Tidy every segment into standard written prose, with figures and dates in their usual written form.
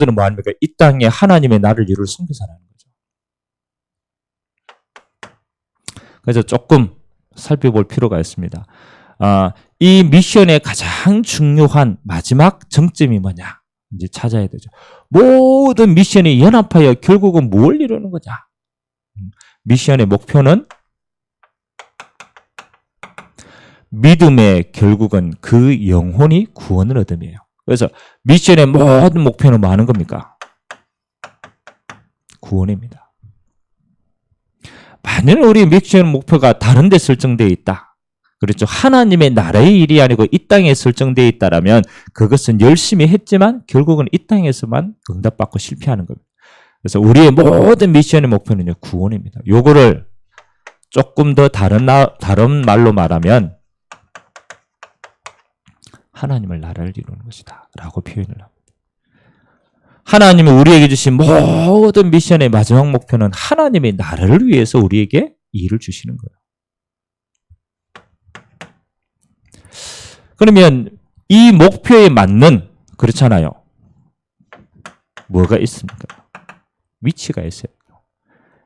들은 뭐 합니까? 이 땅에 하나님의 나를 이룰 선교사라는 거죠. 그래서 조금 살펴볼 필요가 있습니다. 이 미션의 가장 중요한 마지막 정점이 뭐냐? 이제 찾아야 되죠. 모든 미션이 연합하여 결국은 뭘 이루는 거냐? 미션의 목표는 믿음의 결국은 그 영혼이 구원을 얻음이에요. 그래서 미션의 모든 목표는 뭐 하는 겁니까? 구원입니다. 만일 우리 미션 목표가 다른 데 설정되어 있다. 그렇죠. 하나님의 나라의 일이 아니고 이 땅에 설정되어 있다라면 그것은 열심히 했지만 결국은 이 땅에서만 응답받고 실패하는 겁니다. 그래서 우리의 모든 미션의 목표는요, 구원입니다. 요거를 조금 더 다른 말로 말하면 하나님의 나라를 이루는 것이다 라고 표현을 합니다. 하나님이 우리에게 주신 모든 미션의 마지막 목표는 하나님의 나라를 위해서 우리에게 일을 주시는 거예요. 그러면 이 목표에 맞는, 그렇잖아요, 뭐가 있습니까? 위치가 있어요.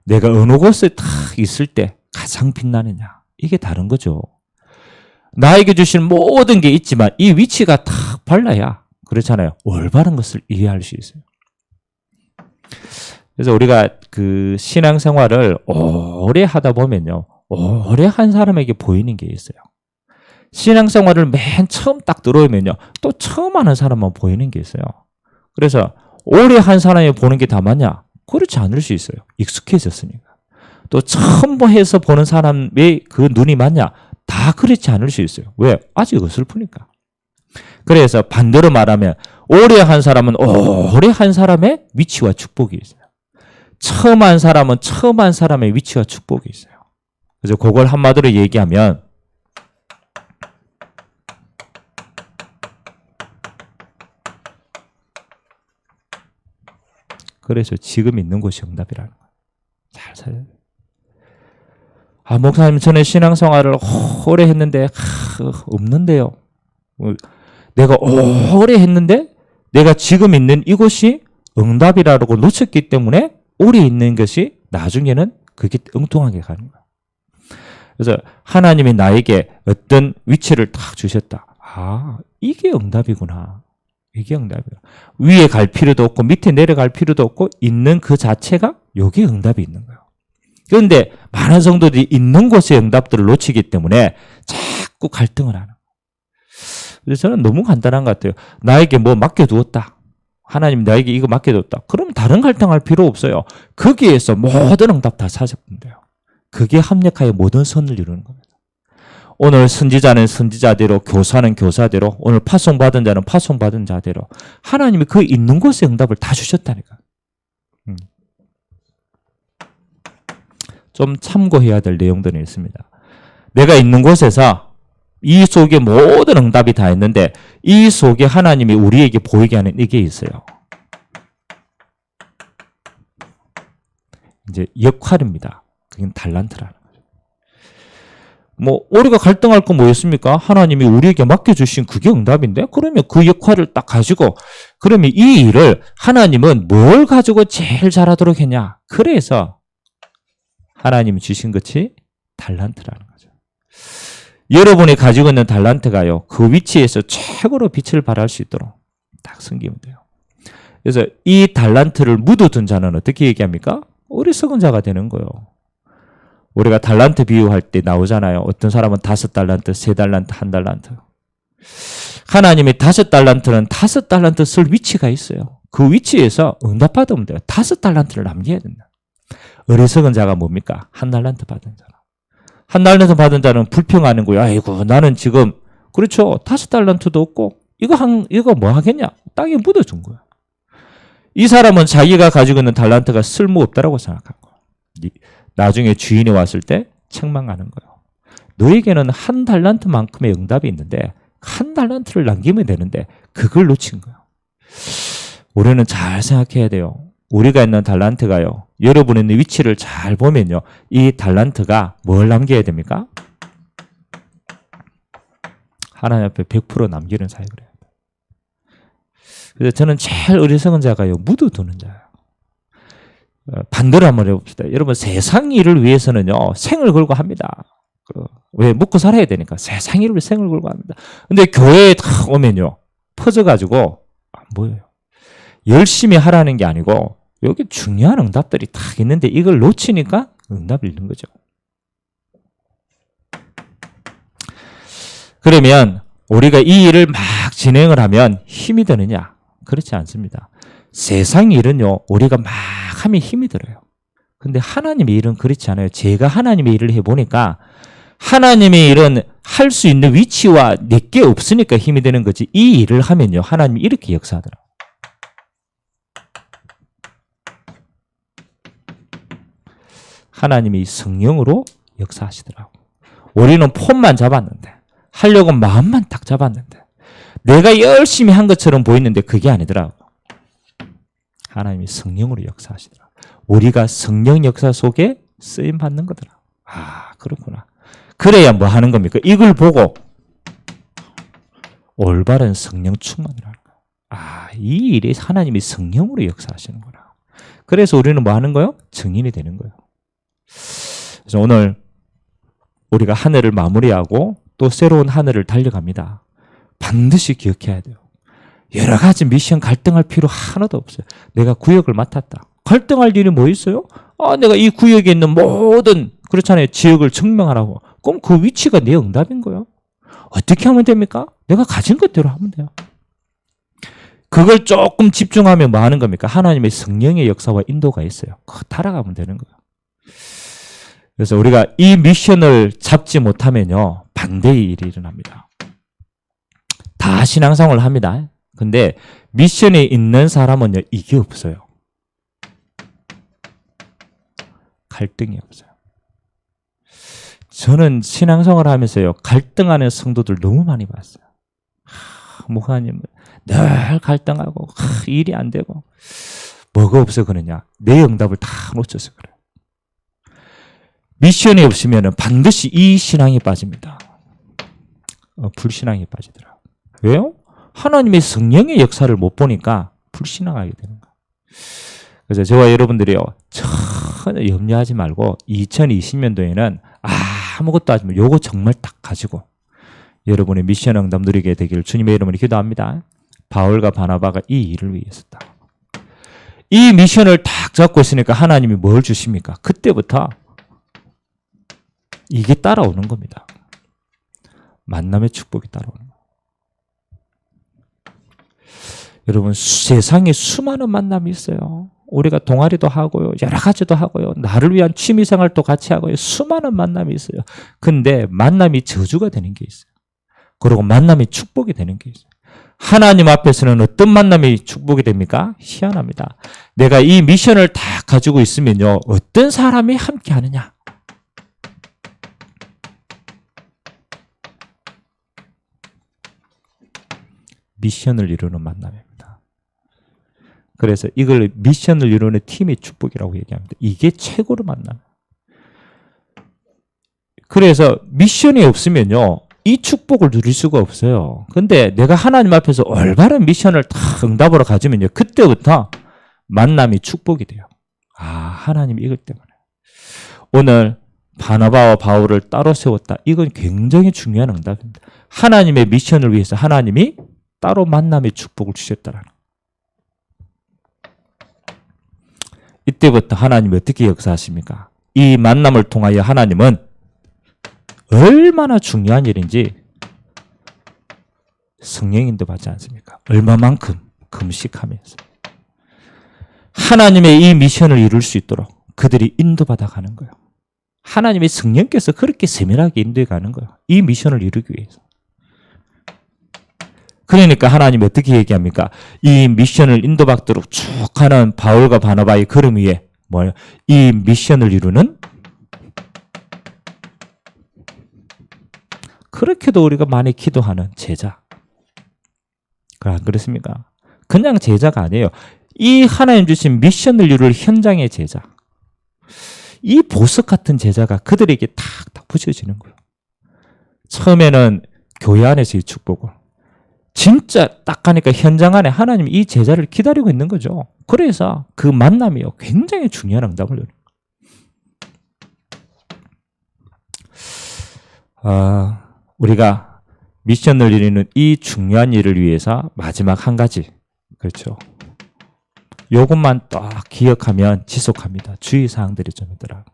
내가 어느 곳에 딱 있을 때 가장 빛나느냐, 이게 다른 거죠. 나에게 주신 모든 게 있지만 이 위치가 딱 발라야, 그렇잖아요, 올바른 것을 이해할 수 있어요. 그래서 우리가 그 신앙생활을 오래 하다 보면요, 오래 한 사람에게 보이는 게 있어요. 신앙생활을 맨 처음 딱 들어오면요, 또 처음 하는 사람만 보이는 게 있어요. 그래서 오래 한 사람이 보는 게 다 맞냐? 그렇지 않을 수 있어요. 익숙해졌으니까. 또 처음 해서 보는 사람의 그 눈이 맞냐? 다 그렇지 않을 수 있어요. 왜? 아직 어설프니까. 그래서 반대로 말하면 오래 한 사람은 오래 한 사람의 위치와 축복이 있어요. 처음 한 사람은 처음 한 사람의 위치와 축복이 있어요. 그래서 그걸 한마디로 얘기하면 그래서 지금 있는 곳이 응답이라는 거예요. 잘 살아야 돼요. 목사님, 저는 신앙생활을 오래 했는데 없는데요. 내가 오래 했는데 내가 지금 있는 이곳이 응답이라고 놓쳤기 때문에 오래 있는 것이 나중에는 그게 엉뚱하게 가는 거예요. 그래서 하나님이 나에게 어떤 위치를 딱 주셨다. 이게 응답이구나. 이게 응답이야. 위에 갈 필요도 없고 밑에 내려갈 필요도 없고 있는 그 자체가 여기 응답이 있는 거예요. 그런데 많은 성도들이 있는 곳의 응답들을 놓치기 때문에 자꾸 갈등을 하는 거예요. 그래서 저는 너무 간단한 것 같아요. 나에게 뭐 맡겨두었다. 하나님 나에게 이거 맡겨뒀다. 그러면 다른 갈등할 필요 없어요. 거기에서 모든 응답 다 찾으면 돼요. 그게 합력하여 모든 선을 이루는 겁니다. 오늘 선지자는 선지자대로, 교사는 교사대로, 오늘 파송받은 자는 파송받은 자대로 하나님이 그 있는 곳에 응답을 다 주셨다니까. 좀 참고해야 될 내용들이 있습니다. 내가 있는 곳에서 이 속에 모든 응답이 다 있는데 이 속에 하나님이 우리에게 보이게 하는 이게 있어요. 이제 역할입니다. 그게 달란트라는 거죠. 우리가 갈등할 거 뭐였습니까? 하나님이 우리에게 맡겨주신 그게 응답인데 그러면 그 역할을 딱 가지고 그러면 이 일을 하나님은 뭘 가지고 제일 잘하도록 했냐? 그래서 하나님이 주신 것이 달란트라는 거죠. 여러분이 가지고 있는 달란트가요, 그 위치에서 최고로 빛을 발할 수 있도록 딱 섬기면 돼요. 그래서 이 달란트를 묻어둔 자는 어떻게 얘기합니까? 어리석은 자가 되는 거예요. 우리가 달란트 비유할 때 나오잖아요. 어떤 사람은 5달란트, 3달란트, 1달란트. 하나님이 5달란트는 5달란트 쓸 위치가 있어요. 그 위치에서 응답받으면 돼요. 5달란트를 남겨야 된다. 어리석은 자가 뭡니까? 1달란트 받은 자라. 1달란트 받은 자는 불평하는 거예요. 아이고, 나는 지금, 그렇죠. 5달란트도 없고, 이거 뭐 하겠냐? 땅에 묻어준 거야. 이 사람은 자기가 가지고 있는 달란트가 쓸모없다라고 생각한 거야. 나중에 주인이 왔을 때 책망하는 거예요. 너에게는 1달란트만큼의 응답이 있는데, 1달란트를 남기면 되는데, 그걸 놓친 거예요. 우리는 잘 생각해야 돼요. 우리가 있는 달란트가요, 여러분이 있는 위치를 잘 보면요, 이 달란트가 뭘 남겨야 됩니까? 하나님 앞에 100% 남기는 사역을 해야 돼요. 그래서 저는 제일 어리석은 자가요, 묻어두는 자예요. 반대로 한번 해봅시다. 여러분, 세상 일을 위해서는요, 생을 걸고 합니다. 왜? 먹고 살아야 되니까. 세상 일을 위해 생을 걸고 합니다. 근데 교회에 딱 오면요, 퍼져가지고 안 보여요. 열심히 하라는 게 아니고, 여기 중요한 응답들이 딱 있는데 이걸 놓치니까 응답이 있는 거죠. 그러면 우리가 이 일을 막 진행을 하면 힘이 드느냐? 그렇지 않습니다. 세상 일은요, 우리가 막 하면 힘이 들어요. 근데 하나님의 일은 그렇지 않아요. 제가 하나님의 일을 해보니까 하나님의 일은 할 수 있는 위치와 내게 없으니까 힘이 되는 거지, 이 일을 하면요, 하나님이 이렇게 역사하더라고요. 하나님이 성령으로 역사하시더라고요. 우리는 폰만 잡았는데, 하려고 마음만 딱 잡았는데, 내가 열심히 한 것처럼 보이는데 그게 아니더라고요. 하나님이 성령으로 역사하시더라. 우리가 성령 역사 속에 쓰임 받는 거더라. 아, 그렇구나. 그래야 뭐 하는 겁니까? 이걸 보고 올바른 성령 충만을 하는 거야. 아, 이 일이 하나님이 성령으로 역사하시는구나. 그래서 우리는 뭐 하는 거예요? 증인이 되는 거예요. 그래서 오늘 우리가 한 해를 마무리하고 또 새로운 한 해를 달려갑니다. 반드시 기억해야 돼요. 여러 가지 미션 갈등할 필요 하나도 없어요. 내가 구역을 맡았다. 갈등할 일이 뭐 있어요? 내가 이 구역에 있는 모든, 그렇잖아요, 지역을 증명하라고. 그럼 그 위치가 내 응답인 거예요. 어떻게 하면 됩니까? 내가 가진 것대로 하면 돼요. 그걸 조금 집중하면 뭐 하는 겁니까? 하나님의 성령의 역사와 인도가 있어요. 그거 따라가면 되는 거예요. 그래서 우리가 이 미션을 잡지 못하면요, 반대의 일이 일어납니다. 다 신앙생활을 합니다. 근데 미션이 있는 사람은요, 이게 없어요. 갈등이 없어요. 저는 신앙생활을 하면서요, 갈등하는 성도들 너무 많이 봤어요. 목사님은 늘 갈등하고 일이 안 되고 뭐가 없어 그러냐? 내 응답을 다 놓쳐서 그래요. 미션이 없으면 반드시 이 신앙이 빠집니다. 불신앙이 빠지더라고요. 왜요? 하나님의 성령의 역사를 못 보니까 불신앙하게 되는 거예요. 그래서 저와 여러분들이요, 전혀 염려하지 말고 2020년도에는 아무것도 하지 말고 요거 정말 딱 가지고 여러분의 미션 응답 누리게 되기를 주님의 이름으로 기도합니다. 바울과 바나바가 이 일을 위해서다. 이 미션을 딱 잡고 있으니까 하나님이 뭘 주십니까? 그때부터 이게 따라오는 겁니다. 만남의 축복이 따라오는 거예요. 여러분, 세상에 수많은 만남이 있어요. 우리가 동아리도 하고요, 여러 가지도 하고요, 나를 위한 취미생활도 같이 하고요, 수많은 만남이 있어요. 근데 만남이 저주가 되는 게 있어요. 그리고 만남이 축복이 되는 게 있어요. 하나님 앞에서는 어떤 만남이 축복이 됩니까? 희한합니다. 내가 이 미션을 다 가지고 있으면요, 어떤 사람이 함께 하느냐? 미션을 이루는 만남입니다. 그래서 이걸 미션을 이루는 팀의 축복이라고 얘기합니다. 이게 최고로 만남. 그래서 미션이 없으면요, 이 축복을 누릴 수가 없어요. 근데 내가 하나님 앞에서 올바른 미션을 다 응답으로 가지면요, 그때부터 만남이 축복이 돼요. 하나님 이것 때문에. 오늘 바나바와 바울을 따로 세웠다. 이건 굉장히 중요한 응답입니다. 하나님의 미션을 위해서 하나님이 따로 만남의 축복을 주셨다라는. 이때부터 하나님이 어떻게 역사하십니까? 이 만남을 통하여 하나님은 얼마나 중요한 일인지 성령 인도받지 않습니까? 얼마만큼 금식하면서 하나님의 이 미션을 이룰 수 있도록 그들이 인도받아 가는 거예요. 하나님의 성령께서 그렇게 세밀하게 인도해 가는 거예요. 이 미션을 이루기 위해서. 그러니까 하나님이 어떻게 얘기합니까? 이 미션을 인도받도록 쭉 하는 바울과 바나바의 걸음 위에 뭐예요? 이 미션을 이루는, 그렇게도 우리가 많이 기도하는 제자. 안 그렇습니까? 그냥 제자가 아니에요. 이 하나님 주신 미션을 이룰 현장의 제자. 이 보석 같은 제자가 그들에게 탁탁 붙여지는 거예요. 처음에는 교회 안에서의 축복을, 진짜 딱 가니까 현장 안에 하나님이 이 제자를 기다리고 있는 거죠. 그래서 그 만남이요. 굉장히 중요한 응답을 누려요. 우리가 미션을 이루는 이 중요한 일을 위해서 마지막 한 가지. 그렇죠. 요것만 딱 기억하면 지속합니다. 주의사항들이 좀 있더라고요.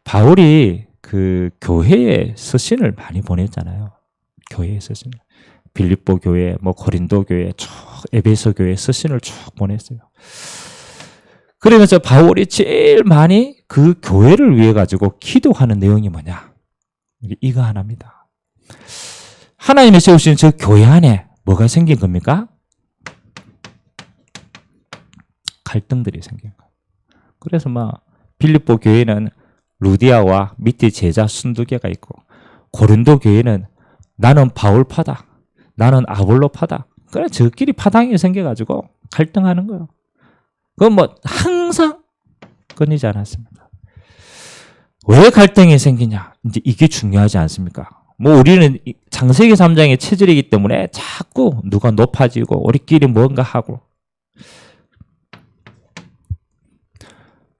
바울이 그 교회에 서신을 많이 보냈잖아요. 교회에 서신을. 빌립보 교회, 뭐 고린도 교회, 쭉 에베소 교회 서신을 쭉 보냈어요. 그러면서 바울이 제일 많이 그 교회를 위해 가지고 기도하는 내용이 뭐냐? 이거 하나입니다. 하나님이 세우신 저 교회 안에 뭐가 생긴 겁니까? 갈등들이 생긴 거예요. 그래서 빌립보 교회는 루디아와 밑에 제자 순두개가 있고, 고린도 교회는 나는 바울파다, 나는 아볼로파다. 그래 저끼리 파당이 생겨가지고 갈등하는 거예요. 그건 항상 끊이지 않았습니다. 왜 갈등이 생기냐? 이제 이게 중요하지 않습니까? 우리는 창세기 3장의 체질이기 때문에 자꾸 누가 높아지고 우리끼리 뭔가 하고,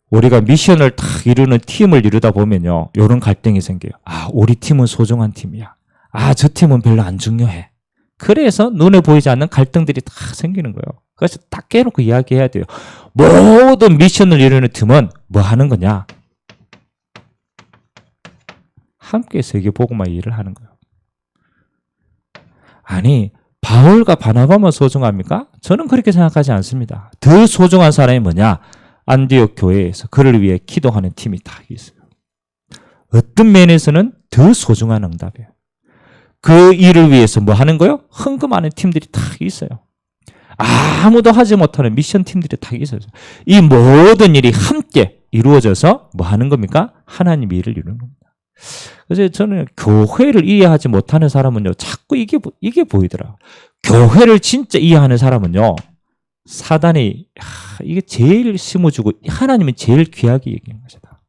우리가 미션을 딱 이루는 팀을 이루다 보면요, 이런 갈등이 생겨요. 우리 팀은 소중한 팀이야. 저 팀은 별로 안 중요해. 그래서 눈에 보이지 않는 갈등들이 다 생기는 거예요. 그래서 딱 깨놓고 이야기해야 돼요. 모든 미션을 이루는 팀은 뭐 하는 거냐? 함께 세계복음화 일을 하는 거예요. 아니, 바울과 바나바만 소중합니까? 저는 그렇게 생각하지 않습니다. 더 소중한 사람이 뭐냐? 안디옥 교회에서 그를 위해 기도하는 팀이 다 있어요. 어떤 면에서는 더 소중한 응답이에요. 그 일을 위해서 뭐 하는 거요? 헌금하는 팀들이 다 있어요. 아무도 하지 못하는 미션 팀들이 다 있어요. 이 모든 일이 함께 이루어져서 뭐 하는 겁니까? 하나님의 일을 이루는 겁니다. 그래서 저는 교회를 이해하지 못하는 사람은요, 자꾸 이게 보이더라고요. 교회를 진짜 이해하는 사람은요, 사단이 이게 제일 심어주고 하나님은 제일 귀하게 얘기한 것이다.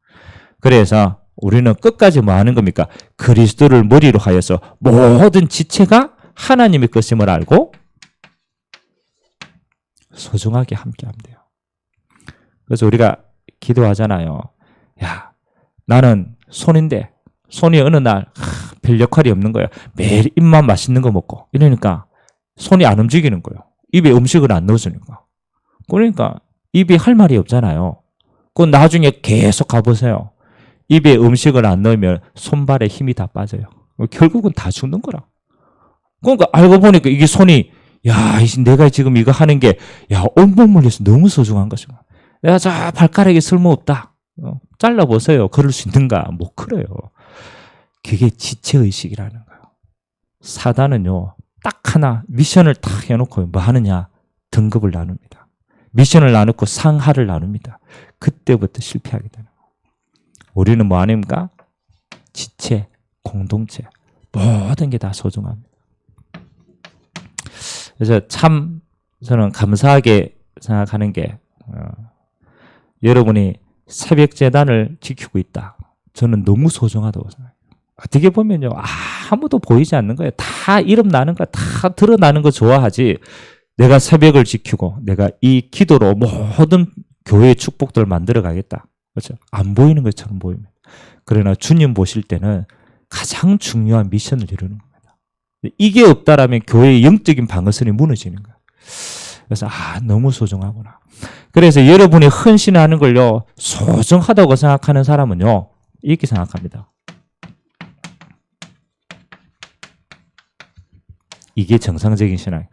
그래서 우리는 끝까지 뭐 하는 겁니까? 그리스도를 머리로 하여서 모든 지체가 하나님의 것임을 알고 소중하게 함께하면 돼요. 그래서 우리가 기도하잖아요. 야, 나는 손인데 손이 어느 날 별 역할이 없는 거예요. 매일 입만 맛있는 거 먹고 이러니까 손이 안 움직이는 거예요. 입에 음식을 안 넣어주니까. 그러니까 입이 할 말이 없잖아요. 그건 나중에 계속 가보세요. 입에 음식을 안 넣으면 손발에 힘이 다 빠져요. 결국은 다 죽는 거라. 그러니까 알고 보니까 이게 손이, 내가 지금 이거 하는 게, 온몸을 위해서 너무 소중한 것이구나. 저 발가락에 쓸모없다. 잘라보세요. 그럴 수 있는가? 못 그래요. 그게 지체의식이라는 거예요. 사단은요, 딱 하나 미션을 딱 해놓고 뭐 하느냐? 등급을 나눕니다. 미션을 나누고 상하를 나눕니다. 그때부터 실패하게 되는 거예요. 우리는 뭐 아닙니까? 지체, 공동체, 모든 게 다 소중합니다. 그래서 참 저는 감사하게 생각하는 게 여러분이 새벽 재단을 지키고 있다. 저는 너무 소중하다고 생각해요. 어떻게 보면요, 아무도 보이지 않는 거예요. 다 이름 나는 거, 다 드러나는 거 좋아하지. 내가 새벽을 지키고 내가 이 기도로 모든 교회의 축복들을 만들어 가겠다. 그렇죠? 안 보이는 것처럼 보입니다. 그러나 주님 보실 때는 가장 중요한 미션을 이루는 겁니다. 이게 없다라면 교회의 영적인 방어선이 무너지는 거예요. 그래서 너무 소중하구나. 그래서 여러분이 헌신하는 걸요, 소중하다고 생각하는 사람은요, 이렇게 생각합니다. 이게 정상적인 신앙이에요.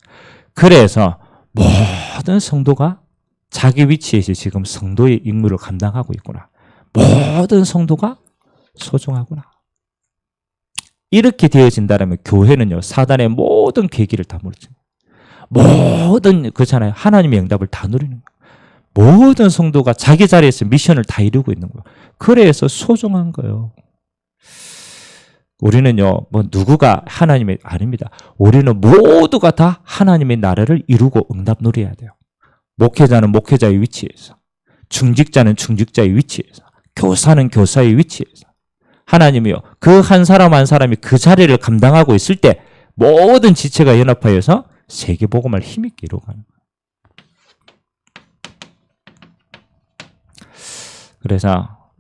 그래서 모든 성도가 자기 위치에서 지금 성도의 임무를 감당하고 있구나. 모든 성도가 소중하구나. 이렇게 되어진다면 교회는요, 사단의 모든 계기를 다 무너집니다. 모든, 그렇잖아요. 하나님의 응답을 다 누리는 거예요. 모든 성도가 자기 자리에서 미션을 다 이루고 있는 거예요. 그래서 소중한 거예요. 우리는요, 누구가 하나님의, 아닙니다. 우리는 모두가 다 하나님의 나라를 이루고 응답 누려야 돼요. 목회자는 목회자의 위치에서, 중직자는 중직자의 위치에서, 교사는 교사의 위치에서. 하나님이요, 그 한 사람 한 사람이 그 자리를 감당하고 있을 때 모든 지체가 연합하여서 세계복음을 힘있게 이루어가는 거예요. 그래서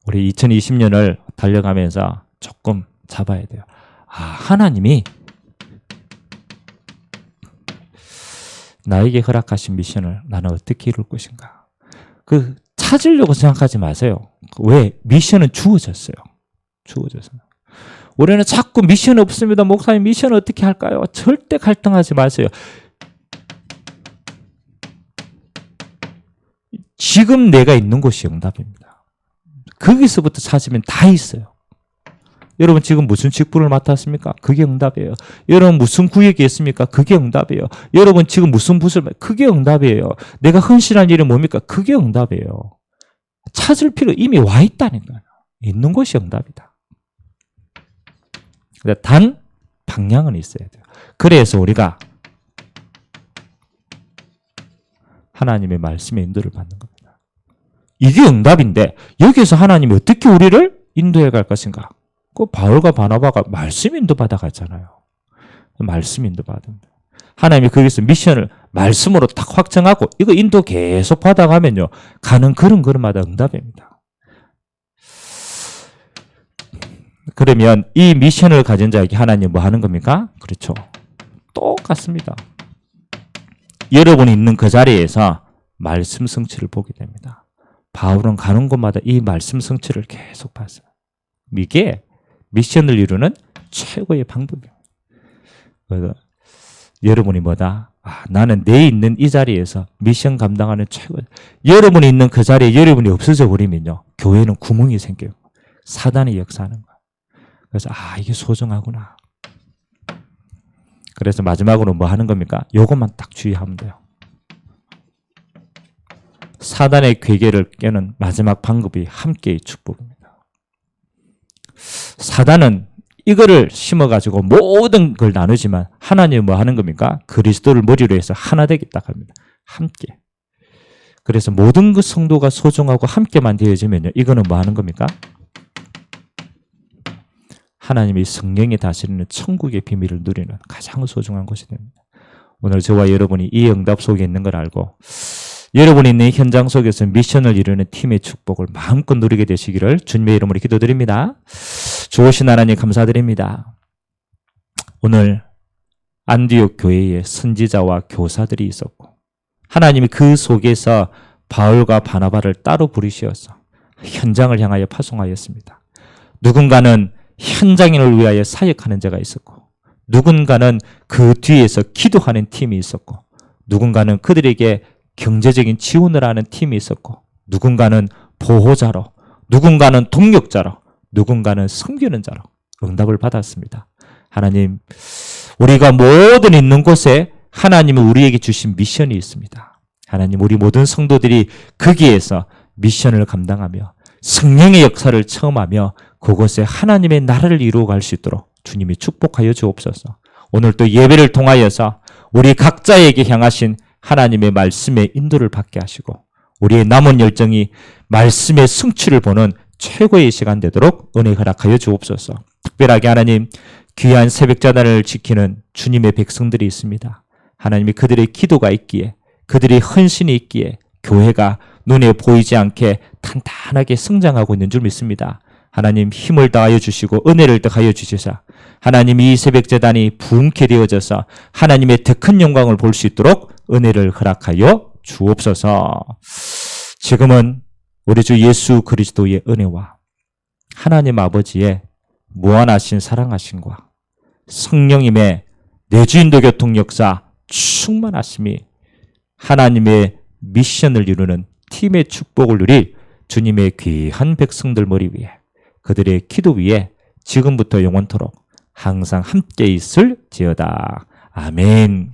우리 2020년을 달려가면서 조금 잡아야 돼요. 하나님이 나에게 허락하신 미션을 나는 어떻게 이룰 것인가. 찾으려고 생각하지 마세요. 왜? 미션은 주어졌어요. 주어졌어요. 우리는 자꾸 미션 없습니다. 목사님 미션 어떻게 할까요? 절대 갈등하지 마세요. 지금 내가 있는 곳이 응답입니다. 거기서부터 찾으면 다 있어요. 여러분 지금 무슨 직분을 맡았습니까? 그게 응답이에요. 여러분 무슨 구역에 있습니까? 그게 응답이에요. 여러분 지금 무슨 붓을 그게 응답이에요. 내가 헌신한 일이 뭡니까? 그게 응답이에요. 찾을 필요 이미 와 있다니까요. 있는 것이 응답이다. 단 방향은 있어야 돼요. 그래서 우리가 하나님의 말씀의 인도를 받는 겁니다. 이게 응답인데 여기서 하나님이 어떻게 우리를 인도해 갈 것인가? 바울과 바나바가 말씀 인도 받아갔잖아요. 말씀 인도 받습니다. 하나님이 거기서 미션을 말씀으로 딱 확정하고 이거 인도 계속 받아가면요. 가는 걸음걸음마다 응답입니다. 그러면 이 미션을 가진 자에게 하나님 뭐 하는 겁니까? 그렇죠. 똑같습니다. 여러분이 있는 그 자리에서 말씀 성취를 보게 됩니다. 바울은 가는 곳마다 이 말씀 성취를 계속 봤어요. 이게 미션을 이루는 최고의 방법이에요. 그래서 여러분이 뭐다? 나는 내 있는 이 자리에서 미션 감당하는 최고. 여러분이 있는 그 자리에 여러분이 없어져 버리면요. 교회는 구멍이 생겨요. 사단이 역사하는 거예요. 그래서 이게 소중하구나. 그래서 마지막으로 뭐 하는 겁니까? 요것만 딱 주의하면 돼요. 사단의 괴계를 깨는 마지막 방법이 함께의 축복입니다. 사단은 이거를 심어가지고 모든 걸 나누지만 하나님이 뭐 하는 겁니까? 그리스도를 머리로 해서 하나 되겠다 합니다. 함께. 그래서 모든 그 성도가 소중하고 함께만 되어지면요. 이거는 뭐 하는 겁니까? 하나님이 성령이 다스리는 천국의 비밀을 누리는 가장 소중한 것이 됩니다. 오늘 저와 여러분이 이 응답 속에 있는 걸 알고 여러분이 있는 현장 속에서 미션을 이루는 팀의 축복을 마음껏 누리게 되시기를 주님의 이름으로 기도드립니다. 좋으신 하나님 감사드립니다. 오늘 안디옥 교회에 선지자와 교사들이 있었고 하나님이 그 속에서 바울과 바나바를 따로 부르시어서 현장을 향하여 파송하였습니다. 누군가는 현장인을 위하여 사역하는 자가 있었고 누군가는 그 뒤에서 기도하는 팀이 있었고 누군가는 그들에게 경제적인 지원을 하는 팀이 있었고 누군가는 보호자로 누군가는 동력자로 누군가는 섬기는 자로 응답을 받았습니다. 하나님, 우리가 모든 있는 곳에 하나님은 우리에게 주신 미션이 있습니다. 하나님, 우리 모든 성도들이 거기에서 미션을 감당하며 성령의 역사를 체험하며 그곳에 하나님의 나라를 이루어갈 수 있도록 주님이 축복하여 주옵소서. 오늘 또 예배를 통하여서 우리 각자에게 향하신 하나님의 말씀의 인도를 받게 하시고 우리의 남은 열정이 말씀의 성취를 보는 최고의 시간 되도록 은혜 허락하여 주옵소서. 특별하게 하나님 귀한 새벽자단을 지키는 주님의 백성들이 있습니다. 하나님이 그들의 기도가 있기에 그들의 헌신이 있기에 교회가 눈에 보이지 않게 탄탄하게 성장하고 있는 줄 믿습니다. 하나님 힘을 다하여 주시고 은혜를 더하여 주시사 하나님 이 새벽재단이 부흥케 되어져서 하나님의 더 큰 영광을 볼 수 있도록 은혜를 허락하여 주옵소서. 지금은 우리 주 예수 그리스도의 은혜와 하나님 아버지의 무한하신 사랑하심과 성령님의 내주인도 교통 역사 충만하심이 하나님의 미션을 이루는 팀의 축복을 누릴 주님의 귀한 백성들 머리 위에 그들의 기도 위에 지금부터 영원토록 항상 함께 있을지어다. 아멘.